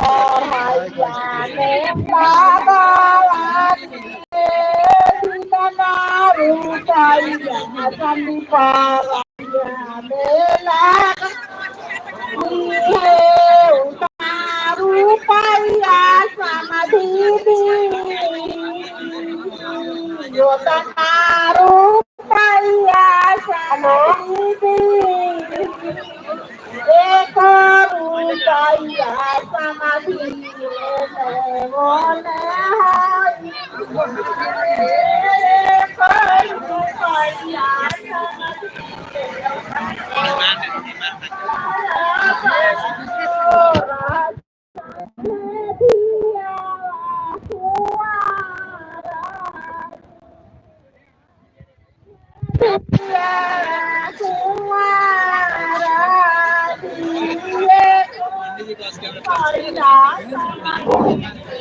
Hayane Bhagavati Sita Rupaya Sandipaya Rupaya Samadhi Yotanarupaya Samadhi Ekarupaya Samadhi